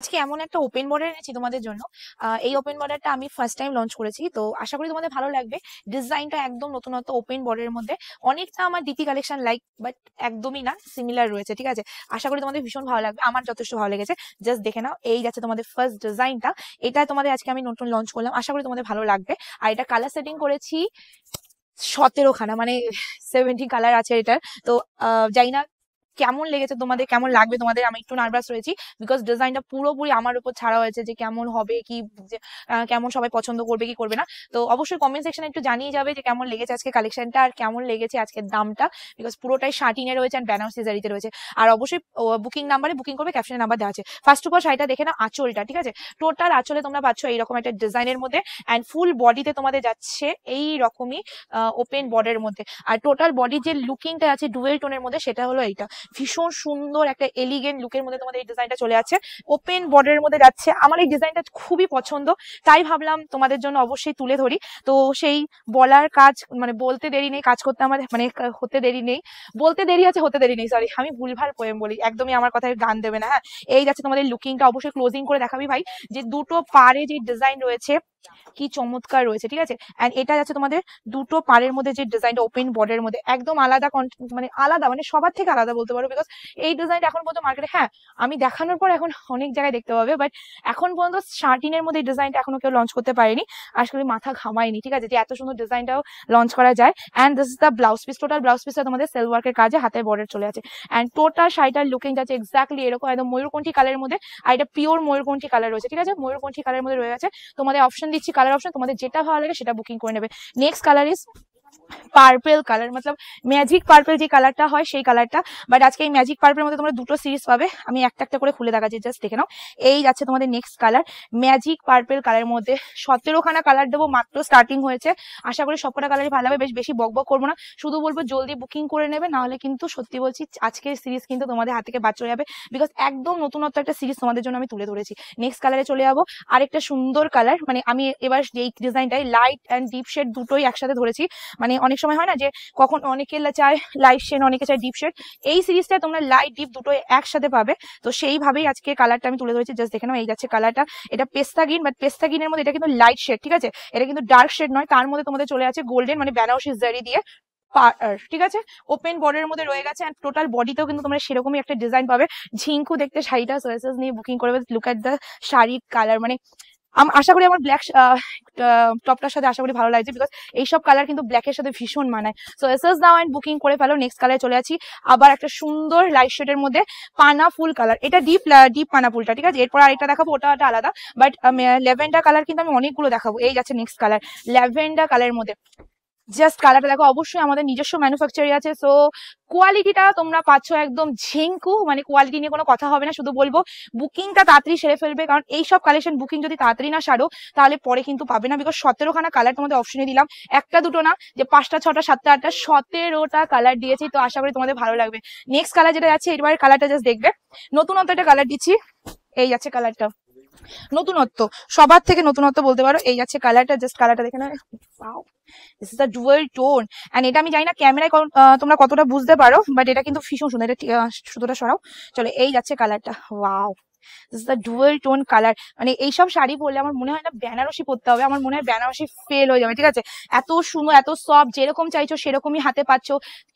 আজকে এমন একটা ওপেন বর্ডার এনেছি তোমাদের জন্য। এই ওপেন বর্ডারটা আমি ফার্স্ট টাইম লঞ্চ করেছি, তো আশা করি তোমাদের ভালো লাগবে। ডিজাইনটা একদম নতুনত্ব ওপেন বর্ডারের মধ্যে, অনেকটা আমার ডিপি কালেকশন লাইক, বাট একদমই না, সিমিলার রয়েছে। ঠিক আছে, আশা করি তোমাদের ভীষণ ভালো লাগবে, আমার যথেষ্ট ভালো লেগেছে। জাস্ট দেখে নাও, এই যাচ্ছে তোমাদের ফার্স্ট ডিজাইনটা। এটা তোমাদের আজকে আমি নতুন লঞ্চ করলাম, আশা করি তোমাদের ভালো লাগবে। আর এটা কালার সেটিং করেছি 17খানা, মানে 70 কালার আছে এটার। তো জানি না কেমন লেগেছে তোমাদের, কেমন লাগবে তোমাদের। আমি একটু নার্ভাস রয়েছি, বিকজ ডিজাইনটা পুরোপুরি আমার উপর ছাড়া হয়েছে যে কেমন হবে কি, যে কেমন সবাই পছন্দ করবে কি করবে না। তো অবশ্যই কমেন্ট সেকশনে একটু জানিয়ে যাবে যে কেমন লেগেছে আজকে কালেকশনটা, আর কেমন লেগেছে আজকের দামটা, বিকজ পুরোটাই শার্টিনে রয়েছে আর বেনারসি জারিতে রয়েছে। আর অবশ্যই বুকিং নাম্বারে বুকিং করবে, ক্যাপশনের নাম্বার দেওয়া আছে। ফার্স্ট অফ অল শাড়িটা দেখে না, আঁচলটা, ঠিক আছে, টোটাল আঁচলে তোমরা পাচ্ছ এইরকম একটা ডিজাইনের মধ্যে, অ্যান্ড ফুল বডিতে তোমাদের যাচ্ছে এই রকমই ওপেন বর্ডারের মধ্যে। আর টোটাল বডির যে লুকিংটা আছে ডুয়েল টোনের মধ্যে, সেটা হলো এইটা। ভীষণ সুন্দর একটা এলিগেন্ট লুকের মধ্যে তোমাদের এই ডিজাইনটা চলে যাচ্ছে, ওপেন বর্ডারের মধ্যে যাচ্ছে। আমার এই ডিজাইনটা খুবই পছন্দ, তাই ভাবলাম তোমাদের জন্য অবশ্যই তুলে ধরি। তো সেই বলার কাজ, মানে বলতে দেরি নেই, কাজ করতে আমার মানে হতে দেরি নেই, বলতে দেরি আছে হতে দেরি নেই, সরি, আমি ভুলভাল পোয়েম বলি, একদমই আমার কথায় গান দেবে না। হ্যাঁ, এই যাচ্ছে তোমাদের লুকিংটা, অবশ্যই ক্লোজিং করে দেখাবি ভাই, যে দুটো পারে যে ডিজাইন রয়েছে কি চমৎকার রয়েছে। ঠিক আছে, এন্ড এটা যাচ্ছে তোমাদের দুটো পাড়ের মধ্যে যে ডিজাইনটা ওপেন বর্ডারের মধ্যে, একদম আলাদা, মানে আলাদা, মানে সবার থেকে আলাদা বলতে পারো, বিকজ এই ডিজাইনটা এখন পর্যন্ত মার্কেটে, হ্যাঁ আমি দেখানোর পর এখন অনেক জায়গায় দেখতে পাবে, বাট এখন পর্যন্ত শার্টিনের মধ্যে এই ডিজাইনটা এখনো কেউ লঞ্চ করতে পারেনি। আসলে মাথা ঘামায়নি, ঠিক আছে, যে এত সুন্দর ডিজাইনটাও লঞ্চ করা যায়। And this is the blouse piece, total blouse পিসটা তোমাদের সেলফ ওয়ার্কের কাজে হাতের বর্ডার চলে আছে। অ্যান্ড টোটাল শাড়িটার লুকিং যাচ্ছে এক্স্যাক্টলি এরকম, একদম ময়ূরকণ্ঠী কালারের মধ্যে। আর এটা পিওর ময়ূরকণ্ঠী কালার রয়েছে, ঠিক আছে, ময়ূরকণ্ঠী কালারের মধ্যে রয়ে গেছে। তোমাদের অপশন দিচ্ছি, কালার অপশন, তোমাদের যেটা ভালো লাগে সেটা বুকিং করে নেবে। Next colour is purple colour, Matlab magic purple যে কালারটা হয় সেই কালারটা। বাট আজকে এই ম্যাজিক পার্পেল মধ্যে তোমরা দুটো সিরিজ পাবে, আমি একটা একটা করে খুলে দেখাচ্ছি, জাস্ট দেখে নাও। এই যাচ্ছে তোমাদের নেক্সট কালার, ম্যাজিক পার্পেল কালারের মধ্যে 17খানা কালার দেবো, মাত্র স্টার্টিং হয়েছে। আশা করি সবকটা কালারই ভালো হবে, বেশি বকবক করবো না, শুধু বলবো জলদি বুকিং করে নেবে, নাহলে কিন্তু সত্যি বলছি আজকের সিরিজ কিন্তু তোমাদের হাত থেকে বাদ চলে যাবে, বিকজ একদম নতুনত্ব একটা সিরিজ তোমাদের জন্য আমি তুলে ধরেছি। নেক্সট কালারে চলে যাবো, আরেকটা সুন্দর কালার, মানে আমি এবার এই ডিজাইনটাই লাইট অ্যান্ড ডিপ শেড দুটোই একসাথে ধরেছি। মানে অনেক সময় হয় না যে কখন অনেকে চায় লাইট শেড, অনেকে চায় ডিপ শেড, এই সিরিজটা তোমরা লাইট ডিপ দুটোই একসাথে পাবে। তো সেইভাবেই আজকে কালারটা আমি তুলে ধরেছি, জাস্ট দেখে নাও। এই যাচ্ছে কালারটা, এটা পেস্তা গ্রিন, বাট পেস্তা গ্রিনের মধ্যে এটা কিন্তু লাইট শেড, ঠিক আছে, এটা কিন্তু ডার্ক শেড নয়, তার মধ্যে তোমাদের চলে আছে গোল্ডেন, মানে বেনারসি জারি দিয়ে, ঠিক আছে, ওপেন বর্ডারের মধ্যে রয়ে গেছে। টোটাল বডিতেও কিন্তু তোমরা সেরকমই একটা ডিজাইন পাবে। ঝিঙ্কু দেখতে শাড়িটা, সোয়েসেস নিয়ে বুকিং করবে। লুক এট দ্য শাড়ির কালার, মানে আশা করি আমার ব্ল্যাক টপটার সাথে আশা করি ভালো লাগছে, বিকজ এইসব কালার কিন্তু ব্ল্যাকের সাথে ভীষণ মানায়। So SS now and booking করে ফেলো। নেক্সট কালারে চলে আছি, আবার একটা সুন্দর লাইট শেডের মধ্যে পানা ফুল কালার, এটা ডিপ ডিপ পানা ফুলটা, ঠিক আছে। এরপর আরেকটা দেখাবো, ওটা আলাদা, বাট ল্যাভেন্ডার কালার কিন্তু আমি অনেকগুলো দেখাবো। এই যাচ্ছে নেক্সট কালার, ল্যাভেন্ডার কালারের মধ্যে, জাস্ট কালারটা দেখো। অবশ্যই আমাদের নিজস্ব ম্যানুফ্যাকচারি আছে, সো কোয়ালিটিটা তোমরা পাচ্ছ একদম ঝিঙ্কু, মানে কোয়ালিটি নিয়ে কোনো কথা হবে না। শুধু বলবো বুকিংটা তাড়াতাড়ি সেরে ফেলবে, কারণ এইসব কালেকশন বুকিং যদি তাড়াতাড়ি না সারো তাহলে পরে কিন্তু পাবে না, বিকজ 17খানা কালার তোমাদের অপশনে দিলাম, একটা দুটো না, যে 5টা 6টা 7টা 8টা 17টা কালার দিয়েছি। তো আশা করি তোমাদের ভালো লাগবে। নেক্সট কালার যেটা যাচ্ছে, এবার কালারটা জাস্ট দেখবে, নতুনত্ব একটা কালার দিচ্ছি। এই যাচ্ছে কালারটা, নতুনত্ব, সবার থেকে নতুনত্ব বলতে পারো। এই যাচ্ছে কালারটা, জাস্ট কালারটা দেখে না, this is the dual tone. And এটা আমি জানি না ক্যামেরায় তোমরা কতটা বুঝতে পারো, বাট এটা কিন্তু ভীষণ সুন্দর। এটা সুতোটা সরাও, চলো। এই যাচ্ছে কালারটা, wow, this is the dual tone colour. মানে এইসব শাড়ি পরলে আমার মনে হয় না বেনারসি পরতে হবে, আমার মনে হয় বেনারসি ফেল হয়ে যাবে, ঠিক আছে। এত সুন্দর, এত সফট, যেরকম চাইছো সেরকমই হাতে পাচ্ছ।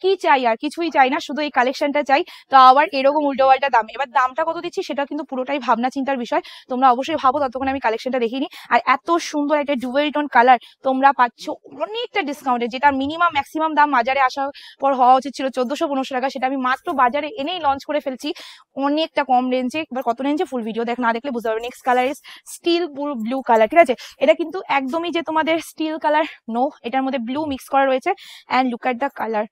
কি চাই আর কিছুই চাই না, শুধু এই কালেকশনটা চাই। তো আবার এরকম উল্টো পাল্টা দাম, এবার দামটা কত দিচ্ছি সেটা কিন্তু পুরোটাই ভাবনা চিন্তার বিষয়, তোমরা অবশ্যই ভাবো, ততক্ষণ আমি কালেকশনটা দেখিনি। আর এত সুন্দর একটা ডুয়েল টোন কালার তোমরা পাচ্ছ অনেকটা ডিসকাউন্টে, যেটা মিনিমাম ম্যাক্সিমাম দাম বাজারে আসার পর হওয়া উচিত ছিল 1400-1500 টাকা, সেটা আমি মাত্র বাজারে এনেই লঞ্চ করে ফেলছি অনেকটা কম রেঞ্জে। এবার কত রেঞ্জে, ফুল ভিডিও না দেখলে বুঝতে পারবে। Next colour is steel blue colour, ঠিক আছে, এটা কিন্তু একদমই যে তোমাদের স্টিল কালার নো, এটার মধ্যে ব্লু মিক্স করা রয়েছে। And look at the colour,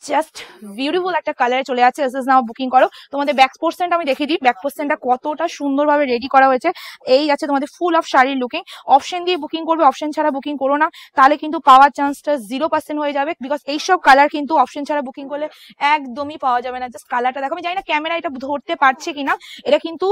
just beautiful একটা কালারে চলে যাচ্ছে। এস এস নাও বুকিং করো। তোমাদের ব্যাক পোর্শনটা আমি দেখে দিই, ব্যাক পোর্শনটা কতটা সুন্দরভাবে রেডি করা হয়েছে। এই আছে তোমাদের ফুল অফ শাড়ির লুকিং। অপশন দিয়ে বুকিং করবে, অপশন ছাড়া বুকিং করো না, তাহলে কিন্তু পাওয়ার চান্সটা 0% হয়ে যাবে, বিকজ এইসব কালার কিন্তু অপশন ছাড়া বুকিং করলে একদমই পাওয়া যাবে না। জাস্ট কালারটা দেখো, আমি জানি না ক্যামেরা এটা ধরতে পারছে কিনা, এটা কিন্তু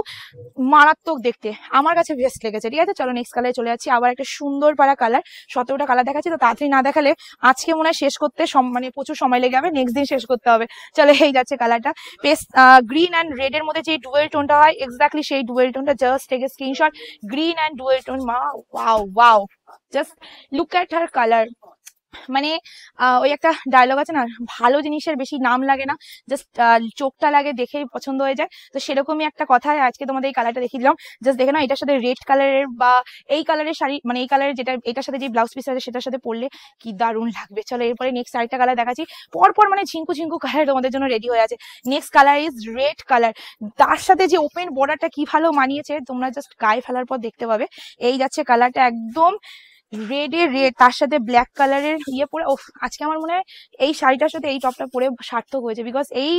মারাত্মক দেখতে, আমার কাছে বেস্ট লেগেছে, ঠিক আছে। চলো নেক্সট কালারে চলে যাচ্ছি, আবার একটা সুন্দর পাড়া কালার, 17টা কালার দেখাচ্ছি, তো তাড়াতাড়ি না দেখালে আজকে মনে হয় শেষ করতে মানে প্রচুর সময় লেগে যাবে। নেক্সট দিন শেষ করতে হবে। চলো এই যাচ্ছে কালারটা, পেস্ট গ্রিন অ্যান্ড রেড এর মধ্যে যে ডুয়েল টোনটা হয় এক্স্যাক্টলি সেই ডুয়েল টোনটা। Just take a screenshot, green and dual tone. Wow wow, just look at her colour. মানে ওই একটা ডায়লগ আছে না, ভালো জিনিসের বেশি নাম লাগে না, জাস্ট চোখটা লাগে, দেখেই পছন্দ হয়ে যায়। তো সেরকমই একটা কথা, আজকে তোমাদের এই কালারটা দেখিয়ে দিলাম। জাস্ট দেখে না, এটার সাথে রেড কালারের বা এই কালারের শাড়ি, মানে এই কালারের যেটা এটার সাথে যে ব্লাউজ পিস আছে সেটার সাথে পরলে কি দারুণ লাগবে। চলো এরপরে নেক্সট আরেকটা কালার দেখাচ্ছি, পরপর মানে ঝিঙ্কু ঝিঙ্কু কালার তোমাদের জন্য রেডি হয়ে আছে। Next colour is red colour, তার সাথে যে ওপেন বর্ডারটা কি ভালো মানিয়েছে তোমরা জাস্ট গায়ে ফেলার পর দেখতে পাবে। এই যাচ্ছে কালারটা, একদম রেড এর রেড, তার সাথে ব্ল্যাক কালারের ইয়ে পরে, ও আজকে আমার মনে হয় এই শাড়িটার সাথে এই টপটা পরে সার্থক হয়েছে, বিকজ এই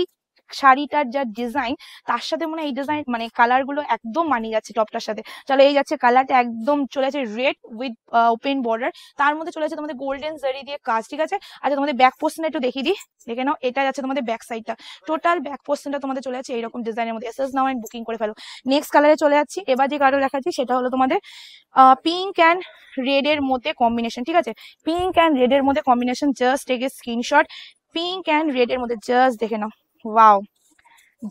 শাড়িটার যা ডিজাইন তার সাথে মনে হয় এই ডিজাইন মানে কালার গুলো একদম মানিয়ে যাচ্ছে টপটার সাথে। চলো এই যাচ্ছে কালারটা, একদম চলে যাচ্ছে রেড উইথ ওপেন বর্ডার, তার মধ্যে চলে যাচ্ছে তোমাদের গোল্ডেন জারি দিয়ে কাজ, ঠিক আছে। আচ্ছা তোমাদের ব্যাক পোর্শনটা একটু দেখিয়ে দিই, দেখে নাও। এটা যাচ্ছে তোমাদের ব্যাক সাইডটা, টোটাল ব্যাক পোর্শনটা তোমাদের চলে যাচ্ছে এইরকম ডিজাইনের মধ্যে। এসএস নাও এন্ড বুকিং করে ফেলো। নেক্সট কালারে চলে যাচ্ছি, এবার যে কালার দেখাচ্ছি সেটা হলো তোমাদের পিঙ্ক অ্যান্ড রেড এর মধ্যে কম্বিনেশন, ঠিক আছে। পিঙ্ক অ্যান্ড রেড এর মধ্যে combination, just take a screenshot. Pink and red এর মধ্যে জাস্ট দেখে নাও, wow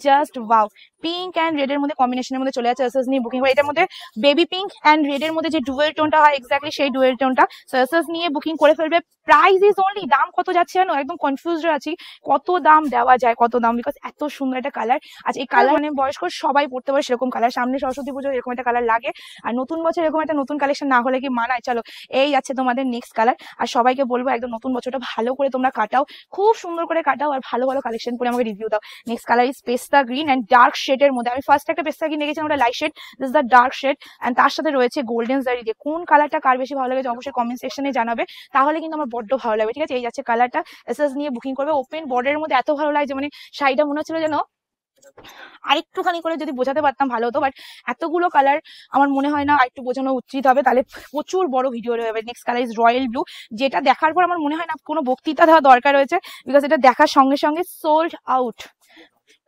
just wow. Pink and red এর মধ্যে কম্বিনেশনের মধ্যে চলে যাচ্ছে এসএস নিয়ে বুকিং করে। এটার মধ্যে বেবি পিঙ্ক অ্যান্ড রেড এর মধ্যে যে ডুয়েল টোনটা হয় এক্স্যাক্টলি সেই ডুয়েল টোনটা। সো এসএস নিয়ে বুকিং করে ফেলবে। প্রাইস ইজ অনলি, দাম কত যাচ্ছে জানো, একদম কনফিউজড আছি কত দাম দেওয়া যায়, কত দাম, বিকজ এত সুন্দর একটা কালার। আচ্ছা এই কালার মানে বয়স্ক সবাই পড়তে পারে সেরকম কালার, সামনে সরস্বতী পুজো এরকম একটা কালার লাগে, আর নতুন বছর এরকম একটা নতুন কালেকশন না হলে কি মানায়। চলো এই যাচ্ছে তোমাদের নেক্সট কালার, আর সবাইকে বলবো একদম নতুন বছরটা ভালো করে তোমরা কাটাও, খুব সুন্দর করে কাটাও, আর ভালো ভালো কালেকশন করে আমাকে রিভিউ দাও। Next colour is pista green and dark shade এর মধ্যে। আমি ফার্স্ট একটা পেস্তা গ্রিন দেখেছিলাম, ওটা light shade, this is the dark shade, and তার সাথে রয়েছে গোল্ডেন জারি দিয়ে। কোন কালারটা কার বেশি ভালো লাগে অবশ্যই কমেন্ট সেকশনে জানাবে, তাহলে কিন্তু আমার বড্ড ভালো লাগবে, ঠিক আছে। এই যাচ্ছে কালারটা, এসএস নিয়ে বুকিং করবে। ওপেন বর্ডারের মধ্যে এত ভালো লাগছে, মানে শাড়িটা মনে হচ্ছিল যেন আরেকটুখানি করে যদি বোঝাতে পারতাম ভালো হতো, বাট এতগুলো কালার আমার মনে হয় না, আরেকটু বোঝানো উচিত হবে, তাহলে প্রচুর বড় ভিডিও হয়ে যাবে। Next colour is royal blue, যেটা দেখার পর আমার মনে হয় না কোনো বক্তৃতা দেওয়া দরকার রয়েছে, বিকজ এটা দেখার সঙ্গে সঙ্গে sold out.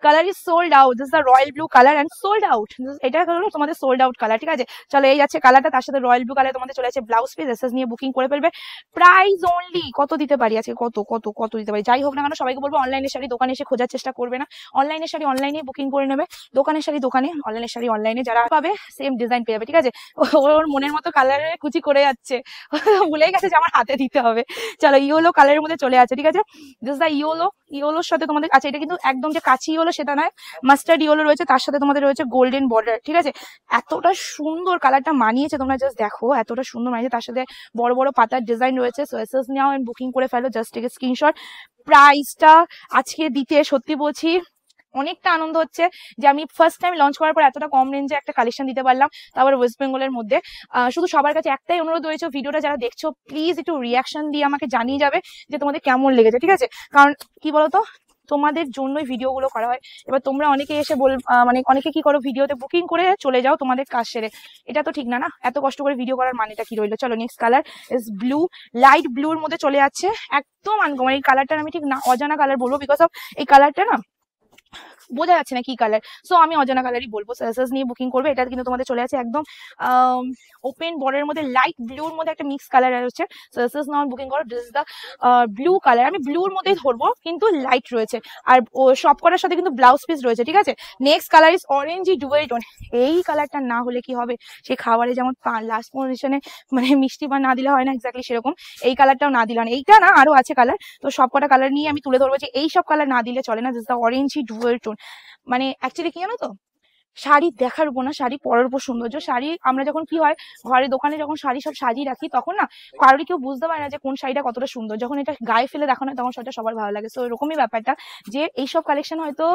Colour is sold out, this the royal blue colour and sold out. এটা হলো তোমাদের সোল্ড আউট কালার, ঠিক আছে। চলো এই যাচ্ছে কালারটা, তার সাথে রয়্যাল ব্লু কালার তোমাদের চলে যাচ্ছে ব্লাউজ পিস। এসএস নিয়ে বুকিং করে ফেলবে। প্রাইস অনলি কত দিতে পারি আজকে, কত কত কত দিতে পারি, যাই হোক না কেন সবাইকে বলবো অনলাইনের শাড়ি দোকানে এসে খোঁজার চেষ্টা করবে না, অনলাইনের শাড়ি অনলাইনে বুকিং করে নেবে, দোকানের শাড়ি দোকানে, অনলাইনের শাড়ি অনলাইনে, যারা পাবে সেম ডিজাইন পেয়ে যাবে, ঠিক আছে। ওর মনের মতো কালারের কুচি করে যাচ্ছে, ভুলেই গেছে যে আমার হাতে দিতে হবে। চলো ইয়েলো কালারের মধ্যে চলে আছে, ঠিক আছে। দিস দ্য ইয়েলো, ইয়েলোর সাথে তোমাদের, আচ্ছা এটা কিন্তু একদম যে কাঁচি ইয়েলো সেটা নয়, মাস্টার্ড ইয়েলো রয়েছে, তার সাথে তোমাদের রয়েছে গোল্ডেন বর্ডার, ঠিক আছে। এতটা সুন্দর কালারটা মানিয়েছে, তোমরা জাস্ট দেখো এতটা সুন্দর মানিয়েছে, তার সাথে বড় বড় পাতার ডিজাইন রয়েছে। So SS now and booking করে ফেলো, জাস্ট টেক এ স্ক্রিনশট। প্রাইসটা আজকে দিতে সত্যি বলছি অনেকটা আনন্দ হচ্ছে যে আমি ফার্স্ট টাইম লঞ্চ করার পর এতটা কম রেঞ্জে একটা কালেকশন দিতে পারলাম, তারপর ওয়েস্ট বেঙ্গলের মধ্যে। শুধু সবার কাছে একটাই অনুরোধ রয়েছে, ভিডিওটা যারা দেখছো প্লিজ একটু রিয়াকশন দিয়ে আমাকে জানিয়ে যাবে যে তোমাদের কেমন লেগেছে, ঠিক আছে। কারণ কি বলতো, তোমাদের জন্যই ভিডিও গুলো করা হয়। এবার তোমরা অনেকে এসে মানে অনেকে কি করো, ভিডিওতে বুকিং করে চলে যাও তোমাদের কাজ সেরে, এটা তো ঠিক না, না এত কষ্ট করে ভিডিও করার মানেটা কি রইলো। চলো next colour is blue, light ব্লুর মধ্যে চলে যাচ্ছে, একদম আনকমন। এই কালারটা আমি ঠিক না অজানা কালার বলবো, বিকজ অফ এই কালারটা না বোঝা যাচ্ছে না কি কালার, সো আমি অজানা কালারই বলবো। এসএস নিয়ে বুকিং করবে। এটা কিন্তু তোমাদের চলে আছে একদম ওপেন বর্ডারের মধ্যে লাইট ব্লুর মধ্যে একটা মিক্স কালার আছে। সো এসএস নাও বুকিং করো। This is the blue colour, আমি ব্লুর মধ্যেই ধরবো কিন্তু লাইট রয়েছে, আর সব করার সাথে কিন্তু ব্লাউজ পিস রয়েছে, ঠিক আছে। Next colour is orangey dual tone. এই কালারটা না হলে কি হবে, সেই খাবারে যেমন লাস্ট পজিশনে মানে মিষ্টি বা না দিলে হয় না, এক্স্যাক্টলি সেরকম এই কালারটাও না দিলাম, এইটা না আরো আছে কালার, তো সব কটা কালার নিয়ে আমি তুলে ধরবো যে এই সব কালার না দিলে চলে না। This the orangey dual tone, মানে অ্যাকচুয়ালি কি জানো তো, শাড়ি দেখার উপর না, শাড়ি পরার উপর সৌন্দর্য। শাড়ি আমরা যখন কি হয় ঘরে দোকানে যখন শাড়ি সব সাজিয়ে রাখি, তখন না কারোরই কেউ বুঝতে পারে না যে কোন শাড়িটা কতটা সুন্দর, যখন এটা গায়ে ফেলে দেখানো হয় তখন সেটা সবার ভালো লাগে। তো এরকমই ব্যাপারটা, যে এইসব কালেকশন হয়তো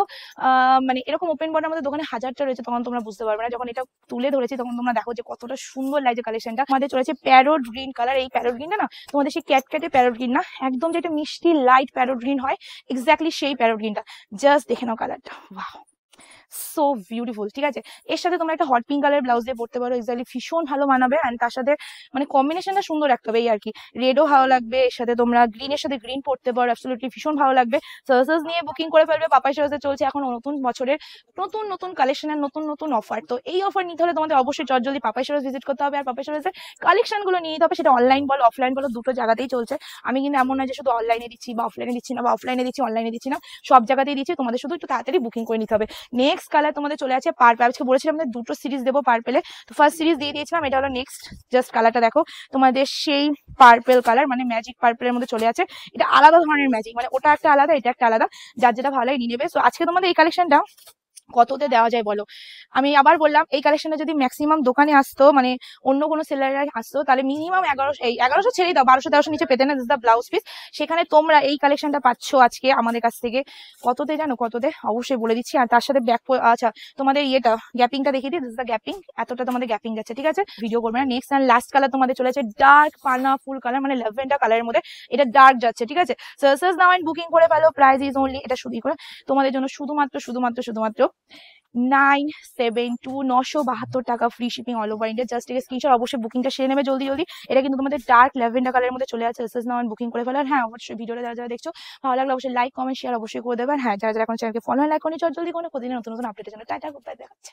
মানে এরকম ওপেন বর্ডার মধ্যে দোকানে হাজারটা রয়েছে, তখন তোমরা বুঝতে পারবে না, যখন এটা তুলে ধরেছি তখন তোমরা দেখো যে কতটা সুন্দর লাগছে কালেকশনটা। আমাদের চলেছে প্যারোট গ্রিন কালার। এই প্যারোট গ্রিনটা না তোমাদের সেই ক্যাটক্যাটে প্যারোট গ্রিন না, একদম যেটা মিষ্টি লাইট প্যারোট গ্রিন হয়, এক্স্যাক্টলি সেই প্যারোট গ্রিনটা। জাস্ট দেখে নাও কালারটা, ওয়াও সো বিউটিফুল, ঠিক আছে। এর সাথে তোমরা একটা হট পিঙ্ক কালার ব্লাউজ দিয়ে পড়তে পারো, এক্স্যাক্টলি ভীষণ ভালো মানাবে। অ্যান্ড তার সাথে মানে কম্বিনেশনটা সুন্দর রাখতে হবে এই আর কি, রেডও ভালো লাগবে, এর সাথে তোমরা গ্রিনের সাথে গ্রিন পড়তে পারো, অ্যাবসলিউটলি ভীষণ ভালো লাগবে। সার্সেস নিয়ে বুকিং করে ফেলবে, পাপাই সার্সে চলছে এখন নতুন বছরের নতুন নতুন কালেকশনের নতুন নতুন অফার। তো এই অফার নিতে হলে তোমাদের অবশ্যই চটজলদি পাপাই সার্স ভিজিট করতে হবে, আর পাপাই সার্সের কালেকশন গুলো নিয়ে নিতে হবে, সেটা অনলাইন বলো অফলাইন বলো, দুটো জায়গাতেই চলছে। আমি কিন্তু এমন নয় যে শুধু অনলাইনে দিচ্ছি বা অফলাইনে দিচ্ছি না, বা অফলাইনে দিচ্ছি অনলাইনে দিচ্ছি না, সব জায়গাতেই দিচ্ছি। তোমাদের শুধু একটু তাড়াতাড়ি বুকিং করে নিতে হবে। নেক্সট কালার তোমাদের চলে আছে পার্পল। আজকে বলেছিলাম যে দুটো সিরিজ দেবো পার্পেলে, তো ফার্স্ট সিরিজ দিয়ে দিয়েছিলাম, এটা হলো নেক্সট। জাস্ট কালারটা দেখো, তোমাদের সেই পার্পেল কালার মানে ম্যাজিক পার্পেলের মধ্যে চলে আছে। এটা আলাদা ধরনের ম্যাজিক, মানে ওটা একটা আলাদা এটা একটা আলাদা, যার যেটা ভালো লাগে নিয়ে নেবে। তো আজকে তোমাদের এই কালেকশনটা কততে দেওয়া যায় বলো? আমি আবার বললাম, এই কালেকশনটা যদি ম্যাক্সিমাম দোকানে আসতো, মানে অন্য কোনো সেলাররা আসতো, তাহলে মিনিমাম 1100, এই 1100 ছেড়েই দাও, 1200-1300 নিচে পেতে না, দিস দা ব্লাউজ পিস। সেখানে তোমরা এই কালেকশনটা পাচ্ছ আজকে আমাদের কাছ থেকে কততে জানো? কততে অবশ্যই বলে দিচ্ছি। আর তার সাথে ব্যাক, আচ্ছা তোমাদের ইয়েটা গ্যাপিংটা দেখিয়ে দিই, দিস দা গ্যাপিং, এতটা তোমাদের গ্যাপিং যাচ্ছে, ঠিক আছে। ভিডিও করবে না। নেক্সট অ্যান্ড লাস্ট কালার তোমাদের চলে আছে ডার্ক পানা ফুল কালার, মানে ল্যাভেন্ডার কালারের মধ্যে, এটা ডার্ক যাচ্ছে, ঠিক আছে। সার্সেস নাও এন্ড বুকিং করে ফেলো, প্রাইস ইজ অনলি, এটা শুধু করে তোমাদের জন্য শুধুমাত্র শুধুমাত্র শুধুমাত্র 972 টাকা, free shipping all over India. Just থেকে স্ক্রিনশট অবশ্যই বুকিংটা সেরে নেবে জলদি জলদি। এটা কিন্তু তোমাদের ডার্ক ল্যাভেন্ডার কালারের মধ্যে চলে আছে, এসএস নাও বুকিং করে ফেলো। আর হ্যাঁ, অবশ্যই ভিডিওটা যারা যারা দেখছো ভালো লাগলে অবশ্যই লাইক কমেন্ট শেয়ার অবশ্যই করে দেবেন। হ্যাঁ, যারা যারা এখন চ্যানেলকে ফলো লাইক করে চল জলদি কোনো প্রতিদিন নতুন নতুন আপডেটের জন্য টাটা, গুড বাই, দেখাচ্ছে।